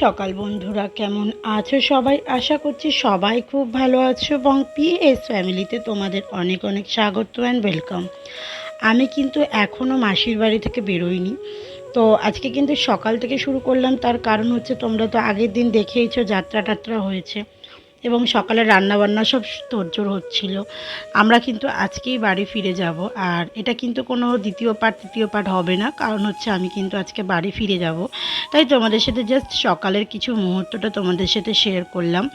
সকাল বন্ধুরা, কেমন আছো সবাই? আশা করছি সবাই খুব ভালো আছো এবং পিএস ফ্যামিলিতে তোমাদের অনেক অনেক স্বাগত অ্যান্ড ওয়েলকাম। আমি কিন্তু এখনও মাসির বাড়ি থেকে বেরোইনি। তো আজকে কিন্তু সকাল থেকে শুরু করলাম, তার কারণ হচ্ছে তোমরা তো আগের দিন দেখেইছো যাত্রা টাত্রা হয়েছে এবং সকালে রান্নাবান্না সব তোড়জোড় হচ্ছিল। আমরা কিন্তু আজকেই বাড়ি ফিরে যাব, আর এটা কিন্তু কোনো দ্বিতীয় পার্ট তৃতীয় পার্ট হবে না, কারণ হচ্ছে আমি কিন্তু আজকে বাড়ি ফিরে যাব। তাই তোমাদের সাথে জাস্ট সকালের কিছু মুহূর্তটা তোমাদের সাথে শেয়ার করলাম।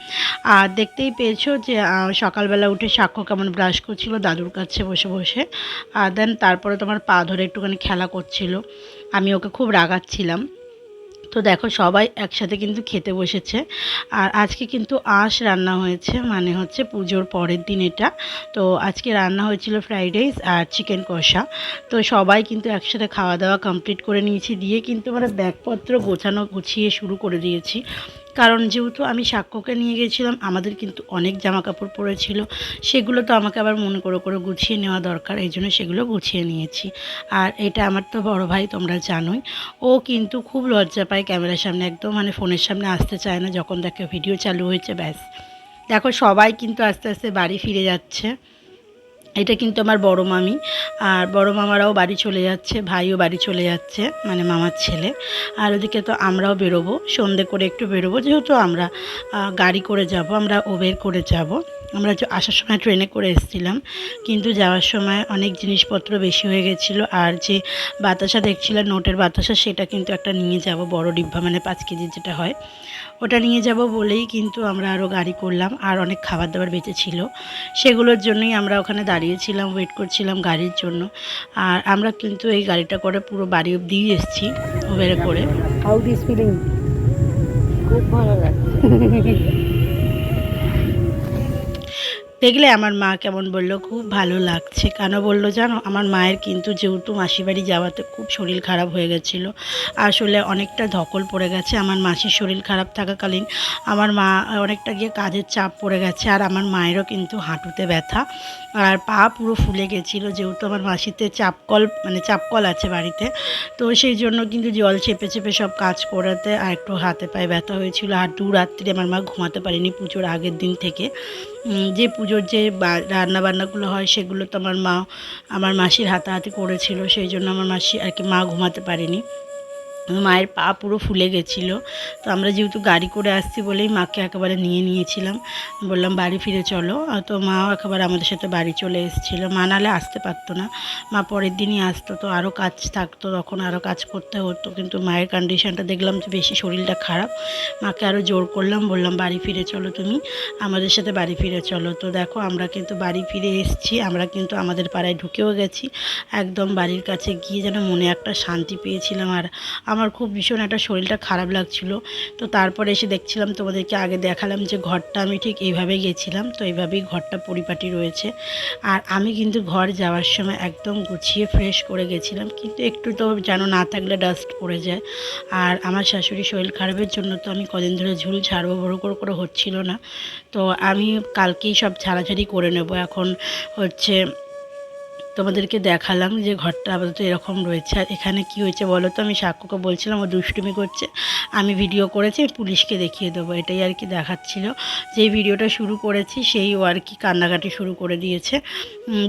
আর দেখতেই পেয়েছো যে সকালবেলা উঠে সাক্ষ্য কেমন ব্রাশ করছিল দাদুর কাছে বসে বসে, আর দেন তারপরে তোমার পা ধরে একটুখানি খেলা করছিল। আমি ওকে খুব রাগাচ্ছিলাম। তো দেখো সবাই একসাথে কিন্তু খেতে বসেছে। আর আজকে কিন্তু আঁশ রান্না হয়েছে, মানে হচ্ছে পুজোর পরের দিন এটা। তো আজকে রান্না হয়েছিল ফ্রাইড রাইস আর চিকেন কষা। তো সবাই কিন্তু একসাথে খাওয়া দাওয়া কমপ্লিট করে নিয়েছি, দিয়ে কিন্তু আমরা ব্যাগপত্র গুছিয়ে শুরু করে দিয়েছি। কারণ যেহেতু আমি সাক্ষ্যকে নিয়ে গেছিলাম, আমাদের কিন্তু অনেক জামা কাপড় পরেছিল, সেগুলো তো আমাকে আবার মনে করে করে গুছিয়ে নেওয়া দরকার, এই জন্য সেগুলো গুছিয়ে নিয়েছি। আর এটা আমার তো বড় ভাই, তোমরা জানোই। ও কিন্তু খুব লজ্জা পায় ক্যামেরার সামনে, একদম মানে ফোনের সামনে আসতে চায় না। যখন দেখে ভিডিও চালু হয়েছে ব্যাস, দেখো সবাই কিন্তু আস্তে আস্তে বাড়ি ফিরে যাচ্ছে। এটা কিন্তু আমার বড় মামি, আর বড় মামারাও বাড়ি চলে যাচ্ছে, ভাইও বাড়ি চলে যাচ্ছে, মানে মামার ছেলে। আর ওদিকে তো আমরাও বেরোবো, সন্ধে করে একটু বেরোবো, যেহেতু আমরা গাড়ি করে যাব, আমরা ওবের করে যাব। আমরা আসার সময় ট্রেনে করে এসেছিলাম, কিন্তু যাওয়ার সময় অনেক জিনিসপত্র বেশি হয়ে গেছিলো। আর যে বাতাসা দেখছিলাম, নোটের বাতাসা, সেটা কিন্তু একটা নিয়ে যাব, বড় ডিব্বা, মানে 5 কেজি যেটা হয়, ওটা নিয়ে যাব বলেই কিন্তু আমরা আরও গাড়ি করলাম। আর অনেক খাবার দাবার বেঁচেছিল, সেগুলোর জন্যই আমরা ওখানে দাঁড়িয়েছিলাম, ওয়েট করছিলাম গাড়ির জন্য। আর আমরা কিন্তু এই গাড়িটা করে পুরো বাড়ি অবধিই এসেছি উবেরে করে। How this feeling? খুব ভালো লাগছে। দেখলে আমার মা কেমন বলল, খুব ভালো লাগছে। কেন বললো জানো? আমার মায়ের কিন্তু যেহেতু মাসির বাড়ি যাওয়াতে খুব শরীর খারাপ হয়ে গেছিলো, আসলে অনেকটা ধকল পড়ে গেছে। আমার মাসির শরীর খারাপ থাকাকালীন আমার মা অনেকটা গিয়ে কাজের চাপ পড়ে গেছে। আর আমার মায়েরও কিন্তু হাঁটুতে ব্যথা, আর পা পুরো ফুলে গেছিলো, যেহেতু আমার মাসিতে চাপকল আছে বাড়িতে। তো সেই জন্য কিন্তু জল চেপে চেপে সব কাজ করাতে আর একটু হাতে পায়ে ব্যথা হয়েছিল। আর 2 রাত্রি আমার মা ঘুমাতে পারেনি পুজোর আগের দিন থেকে। যে পুজোর যে রান্নাবান্নাগুলো হয়, সেগুলো তো আমার মাসির হাতাহাতি করেছিল, সেই জন্য আমার মাসি আর কি মা ঘুমাতে পারেনি। মায়ের পা পুরো ফুলে গেছিলো। তো আমরা যেহেতু গাড়ি করে আসছি বলেই মাকে একেবারে নিয়েছিলাম, বললাম বাড়ি ফিরে চলো। তো মাও একেবারে আমাদের সাথে বাড়ি চলে এসেছিলো। মা নাহলে আসতে পারতো না, মা পরের দিনই আসতো, তো আরও কাজ থাকতো, তখন আরও কাজ করতে হতো। কিন্তু মায়ের কন্ডিশনটা দেখলাম যে বেশি শরীরটা খারাপ, মাকে আরও জোর করলাম, বললাম বাড়ি ফিরে চলো, তুমি আমাদের সাথে বাড়ি ফিরে চলো। তো দেখো আমরা কিন্তু বাড়ি ফিরে এসেছি, আমরা কিন্তু আমাদের পাড়ায় ঢুকেও গেছি। একদম বাড়ির কাছে গিয়ে যেন মনে একটা শান্তি পেয়েছিলাম। আর আমার খুব ভীষণ একটা শরীরটা খারাপ লাগছিল। তো তারপরে এসে দেখছিলাম, তোমাদেরকে আগে দেখালাম যে ঘরটা আমি ঠিক এইভাবেই গেছিলাম, তো এইভাবেই ঘরটা পরিপাটি রয়েছে। আর আমি কিন্তু ঘর যাওয়ার সময় একদম গুছিয়ে ফ্রেশ করে গেছিলাম, কিন্তু একটু তো যেন না থাকলে ডাস্ট পড়ে যায়। আর আমার শাশুড়ি শরীর খারাপের জন্য তো আমি কদিন ধরে ঝুল ছাড়বো বড় করে হচ্ছিল না। তো আমি কালকেই সব ছাড়াছাড়ি করে নেব। এখন হচ্ছে তোমাদেরকে দেখালাম যে ঘরটা আপাতত এরকম রয়েছে। আর এখানে কি হয়েছে বলো তো? আমি সাক্ষ্যকে বলছিলাম ও দুষ্টুমি করছে, আমি ভিডিও করেছি, পুলিশকে দেখিয়ে দেবো, এটাই আর কি দেখাচ্ছিল। যেই ভিডিওটা শুরু করেছি সেই ও আর কি কান্নাকাটি শুরু করে দিয়েছে,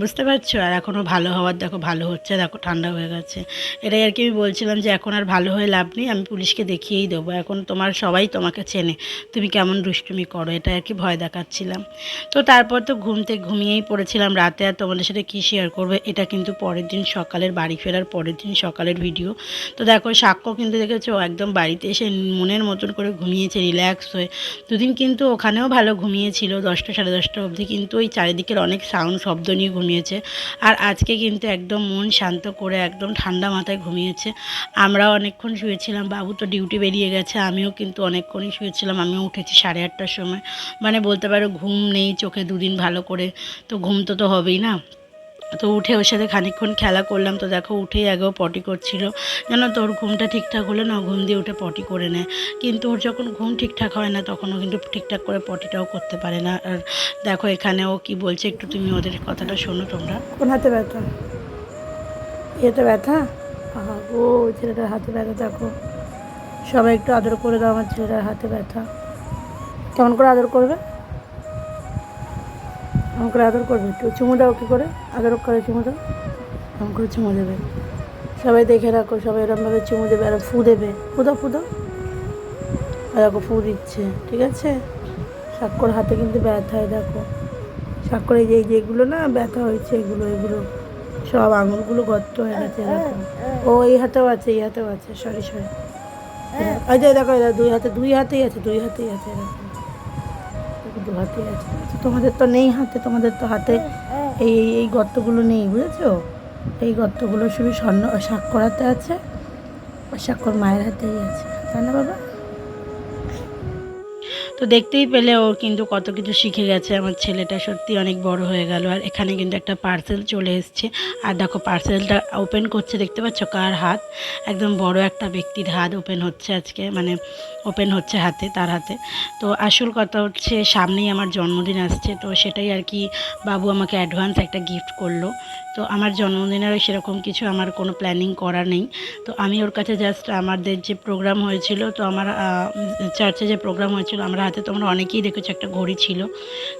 বুঝতে পারছো? আর এখনও ভালো হওয়ার দেখো, ভালো হচ্ছে, দেখো ঠান্ডা হয়ে গেছে। এটাই আর কি আমি বলছিলাম যে এখন আর ভালো হয়ে লাভ নেই, আমি পুলিশকে দেখিয়েই দেবো। এখন সবাই তোমাকে চেনে, তুমি কেমন দুষ্টুমি করো, এটা আর কি ভয় দেখাচ্ছিলাম। তো তারপর তো ঘুমিয়েই পড়েছিলাম রাতে। আর তোমাদের সাথে কী শেয়ার করবো, এটা কিন্তু পরের দিন সকালের, বাড়ি ফেরার পরের দিন সকালের ভিডিও। তো দেখো সাক্ষ্য কিন্তু দেখেছো একদম বাড়িতে এসে মনের মতন করে ঘুমিয়েছে, রিল্যাক্স হয়ে। দুদিন কিন্তু ওখানেও ভালো ঘুমিয়েছিল, 10টা সাড়ে 10টা অবধি, কিন্তু ওই চারিদিকের অনেক শব্দ নিয়ে ঘুমিয়েছে। আর আজকে কিন্তু একদম মন শান্ত করে একদম ঠান্ডা মাথায় ঘুমিয়েছে। আমরাও অনেকক্ষণ শুয়েছিলাম, বাবু তো ডিউটি বেরিয়ে গেছে, আমিও কিন্তু অনেকক্ষণই শুয়েছিলাম। আমিও উঠেছি 8:30টার সময়, মানে বলতে পারো ঘুম নেই চোখে দুদিন ভালো করে, তো ঘুম তো হবেই না। তো উঠে ওর সাথে খানিকক্ষণ খেলা করলাম। তো দেখো উঠেই আগেও পটি করছিল, জানো তো ওর ঘুমটা ঠিকঠাক হলে না, ঘুম দিয়ে উঠে পটি করে নেয়। কিন্তু ওর যখন ঘুম ঠিকঠাক হয় না, তখনও কিন্তু ঠিকঠাক করে পটিটাও করতে পারে না। আর দেখো এখানে ও কি বলছে, একটু তুমি ওদের কথাটা শোনো তোমরা। কোন হাতে ব্যথা? এতে ব্যথা? ও ছেলেটার হাতে ব্যথা দেখো। সবাই একটু আদর করে দাও, আমার ছেলেটার হাতে ব্যথা। কেমন করে আদর করবে? কেমন করে আদর করবে? একটু চুমু দাও, কী করে আদর করে চুমু দাও, কেমন করে চুমু দেবে? সবাই দেখে রাখো, সবাই এরকমভাবে চুমু দেবে আর ফু দেবে। ফু দাও, ফু দাও। আর দেখো ফু দিচ্ছে, ঠিক আছে? স্বাক্ষর হাতে কিন্তু ব্যথা হয়, দেখো স্বাক্ষর এই যে যেগুলো না ব্যথা হয়েছে, এগুলো এগুলো সব আঙুলগুলো গর্ত হয়ে গেছে, এরকম। ও এই হাতেও আছে, এই হাতেও আছে, সরি সরি। এই যে দেখো, এরা দুই হাতেই আছে, এরকম দু হাতেই আছে। তোমাদের তো নেই হাতে, তোমাদের তো হাতে এই এই এই গর্তগুলো নেই, বুঝেছো? এই গর্তগুলো শুধু স্বাক্ষর হাতে আছে, আর স্বাক্ষর মায়ের হাতেই আছে, তাই না বাবা? তো দেখতেই পেলে ও কিন্তু কত কিছু শিখে গেছে আমার ছেলেটা, সত্যি অনেক বড় হয়ে গেল। আর এখানে কিন্তু একটা পার্সেল চলে এসছে, আর দেখো পার্সেলটা ওপেন করছে, দেখতে পাচ্ছ কার হাত? একদম বড় একটা ব্যক্তির হাত ওপেন হচ্ছে আজকে, মানে ওপেন হচ্ছে হাতে, তার হাতে। তো আসল কথা হচ্ছে সামনেই আমার জন্মদিন আসছে, তো সেটাই আর কি বাবু আমাকে অ্যাডভান্স একটা গিফট করলো। তো আমার জন্মদিনেরও সেরকম কিছু আমার কোনো প্ল্যানিং করা নেই। তো আমি ওর কাছে জাস্ট আমাদের যে প্রোগ্রাম হয়েছিল, তো আমার চার্চে যে প্রোগ্রাম হয়েছিল, আমরা হাতে তোমরা অনেকেই দেখেছো একটা ঘড়ি ছিল,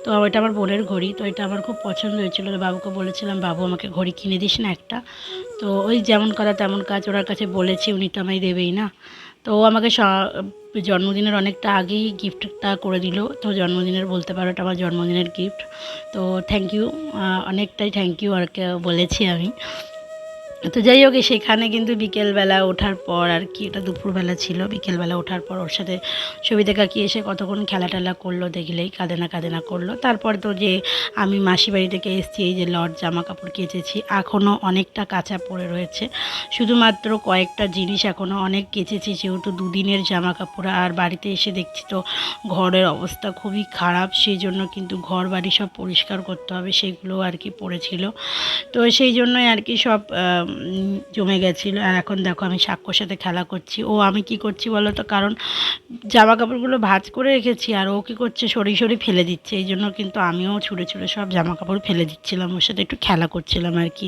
তো ওইটা আমার বোনের ঘড়ি, তো এটা আমার খুব পছন্দ হয়েছিল। তো বাবুকে বলেছিলাম, বাবু আমাকে ঘড়ি কিনে দিস না একটা। তো ওই যেমন করা তেমন কাজ, ওনার কাছে বলেছি, উনি তো আমায় দেবেই না। তো ও আমাকে জন্মদিনের অনেকটা আগেই গিফটটা করে দিল। তো জন্মদিনের বলতে পারো, এটা আমার জন্মদিনের গিফট। তো থ্যাংক ইউ, অনেকটাই থ্যাংক ইউ আর কি বলেছি আমি। তো যাই হোক, সেখানে কিন্তু বিকেলবেলা ওঠার পর আর কি, এটা দুপুরবেলা ছিল, বিকেলবেলা ওঠার পর ওর সাথে সবিতা কাকি এসে কতক্ষণ খেলা টেলা করলো, দেখলেই কাঁদে না করলো। তারপর তো যে আমি মাসি বাড়ি থেকে এসেছি, এই যে লট জামা কাপড় কেচেছি, এখনও অনেকটা কাঁচা পড়ে রয়েছে, শুধুমাত্র কয়েকটা জিনিস এখনও অনেক কেচেছি, যেহেতু দুদিনের জামা কাপড়। আর বাড়িতে এসে দেখছি তো ঘরের অবস্থা খুবই খারাপ, সেই জন্য কিন্তু ঘর বাড়ি সব পরিষ্কার করতে হবে, সেগুলো আর কি পড়েছিল। তো সেই জন্যই আর কি সব জমে গেছিলো। আর এখন দেখো আমি সাক্ষ্যর সাথে খেলা করছি। ও আমি কি করছি বলো তো, কারণ জামা কাপড়গুলো ভাঁজ করে রেখেছি, আর ও কী করছে সরি ফেলে দিচ্ছে, এই জন্য কিন্তু আমিও ছুঁড়ে সব জামা কাপড় ফেলে দিচ্ছিলাম, ওর সাথে একটু খেলা করছিলাম আর কি।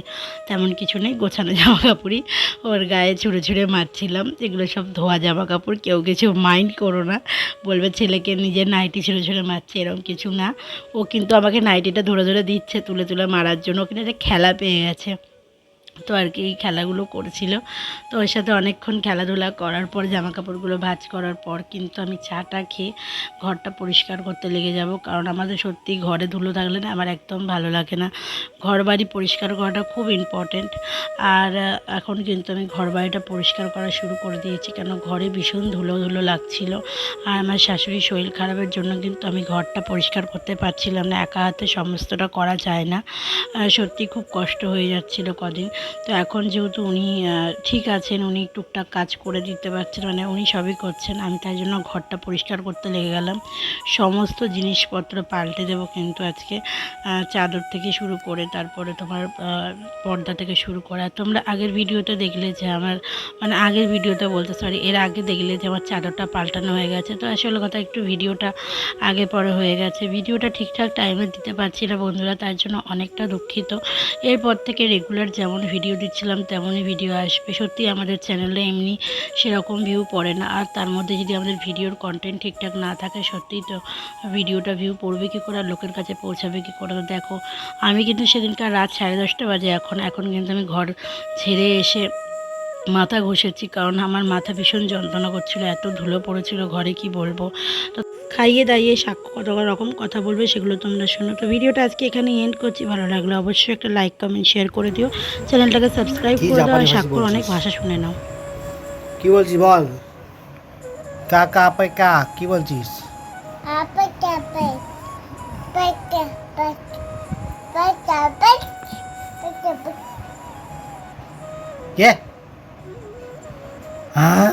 তেমন কিছু নেই, গোছানো জামা কাপড়ই ওর গায়ে ছুঁড়ে মারছিলাম। এগুলো সব ধোয়া জামা কাপড়, কেউ কিছু মাইন্ড করো না, বলবে ছেলেকে নিজের নাইটি ছুঁড়ে মারছে, এরকম কিছু না। ও কিন্তু আমাকে নাইটিটা ধরে দিচ্ছে তুলে মারার জন্য, ওখানে একটা খেলা পেয়ে গেছে। তো আর কি এই খেলাগুলো করেছিল। তো ওর সাথে অনেকক্ষণ খেলাধুলা করার পর জামা কাপড়গুলো ভাঁজ করার পর কিন্তু আমি চাটা খেয়ে ঘরটা পরিষ্কার করতে লেগে যাব, কারণ আমাদের সত্যি ঘরে ধুলো থাকলে না আমার একদম ভালো লাগে না। ঘর বাড়ি পরিষ্কার করাটা খুব ইম্পর্টেন্ট। আর এখন কিন্তু আমি ঘর বাড়িটা পরিষ্কার করা শুরু করে দিয়েছি, কেন ঘরে ভীষণ ধুলো লাগছিল। আর আমার শাশুড়ির শরীর খারাপের জন্য কিন্তু আমি ঘরটা পরিষ্কার করতে পারছিলাম না, একা হাতে সমস্তটা করা যায় না। সত্যি খুব কষ্ট হয়ে যাচ্ছিল কদিন। তো এখন যেহেতু উনি ঠিক আছেন, উনি টুকটাক কাজ করে দিতে পারছেন, মানে উনি সবই করছেন, আমি তাই জন্য ঘরটা পরিষ্কার করতে লেগে গেলাম। সমস্ত জিনিসপত্র পাল্টে দেবো কিন্তু আজকে, চাদর থেকে শুরু করে, তারপরে তোমার পর্দা থেকে শুরু করে। আর তোমরা আগের ভিডিওটা দেখলে যে আমার, মানে আগের ভিডিওটা বলতে সরি, এর আগে দেখলে যে আমার চাদরটা পাল্টানো হয়ে গেছে। তো আসলে কথা একটু ভিডিওটা আগে পরে হয়ে গেছে, ভিডিওটা ঠিকঠাক টাইমে দিতে পারছি না বন্ধুরা, তার জন্য অনেকটা দুঃখিত। এরপর থেকে রেগুলার যেমন ভিডিও দিচ্ছিলাম তেমনই ভিডিও আসবে। সত্যি আমাদের চ্যানেলে এমনি সেরকম ভিউ পড়ে না, আর তার মধ্যে যদি আমাদের ভিডিওর কন্টেন্ট ঠিকঠাক না থাকে, সত্যিই তো ভিডিওটা ভিউ পড়বে কী করে, আর লোকের কাছে পৌঁছাবে কী করে। তো দেখো আমি কিন্তু সেদিনকার রাত 10:30 বাজে এখন কিন্তু আমি ঘর ছেড়ে এসে মাথা ঘষেছি, কারণ আমার মাথা ভীষণ যন্ত্রণা করছিল, এত ধুলো পড়েছিল ঘরে, কি বলবো। তো খাইয়ে দাইয়ে সাক্ষ্য কত রকম কথা বলবে সেগুলো তোমরা শোনো। তো ভিডিওটা আজকে এখানে এন্ড করছি, ভালো লাগলো অবশ্যই একটা লাইক কমেন্ট শেয়ার করে দিও, চ্যানেলটাকে সাবস্ক্রাইব কি করে দাও, আর জাপানি ভাষা সাক্ষ্যর অনেক বলছিস? ভাষা শুনে নাও। কি বলছিস বল? কাকা পাকা কি বলছিস? কে? হ্যাঁ